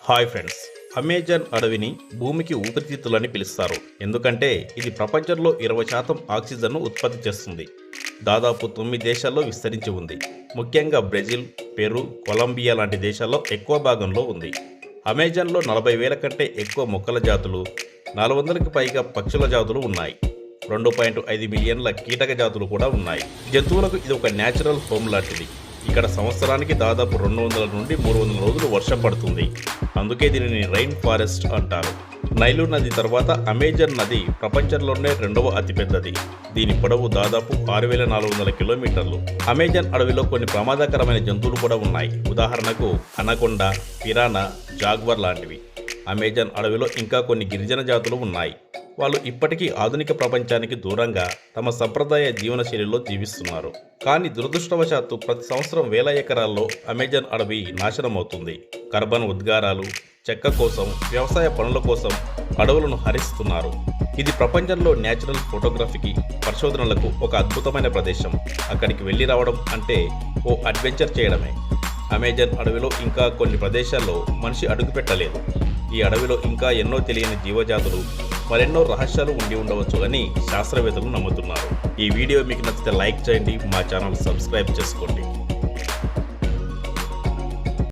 Hi friends, Amazon అడవిని భూమికి ఊపిరితిత్తులని పిలుస్తారు. ఎందుకంటే ఇది ప్రపంచంలో 20% ఆక్సిజన్ను ఉత్పత్తి చేస్తుంది. దాదాపు 9 దేశాల్లో విస్తరించి ఉంది. ముఖ్యంగా బ్రెజిల్, పెరు, కొలంబియా లాంటి దేశాల్లో ఎక్కువ భాగంలో ఉంది. అమెజాన్లో 40,000 కంటే ఎక్కువ మొక్కల జాతులు, 400కి పైగా పక్షుల జాతులు ఉన్నాయి. 2.5 మిలియన్ల కీటక జాతులు కూడా ఉన్నాయి. జంతువులకు ఇది ఒక న్యాచురల్ హోమ్ లాంటిది. ఇక్కడ సంవత్సరానికి దాదాపు 200 నుండి 300 రోజులు వర్షం పడుతుంది. అందుకే దీనిని రైన్ ఫారెస్ట్ అంటారు. నైలు నది తర్వాత అమెజాన్ నది ప్రపంచంలోనే రెండవ అతిపెద్దది. దీని పొడవు దాదాపు 6,400 కిలోమీటర్లు. అమెజాన్ అడవిలో కొన్ని ప్రమాదకరమైన జంతువులు కూడా ఉన్నాయి. ఉదాహరణకు అనకొండ, పిరానా, జాగ్వర్ లాంటివి. అమెజాన్ అడవిలో ఇంకా కొన్ని గిరిజన జాతులు ఉన్నాయి. వాళ్ళు ఇప్పటికీ ఆధునిక ప్రపంచానికి దూరంగా తమ సంప్రదాయ జీవనశైలిలో జీవిస్తున్నారు. కానీ దురదృష్టవశాత్తు ప్రతి సంవత్సరం వేల ఎకరాల్లో అమెజాన్ అడవి నాశనమవుతుంది. కార్బన్ ఉద్గారాలు, చెక్క కోసం, వ్యవసాయ పనుల కోసం అడవులను హరిస్తున్నారు. ఇది ప్రపంచంలో న్యాచురల్ ఫోటోగ్రఫీకి, పరిశోధనలకు ఒక అద్భుతమైన ప్రదేశం. అక్కడికి వెళ్ళి రావడం అంటే ఓ అడ్వెంచర్ చేయడమే. అమెజాన్ అడవిలో ఇంకా కొన్ని ప్రదేశాల్లో మనిషి అడుగుపెట్టలేదు. ఈ అడవిలో ఇంకా ఎన్నో తెలియని జీవజాతులు, మరెన్నో రహస్యాలు ఉండి ఉండవచ్చు అని శాస్త్రవేత్తలు నమ్ముతున్నారు. ఈ వీడియో మీకు నచ్చితే లైక్ చేయండి, మా ఛానల్ సబ్స్క్రైబ్ చేసుకోండి.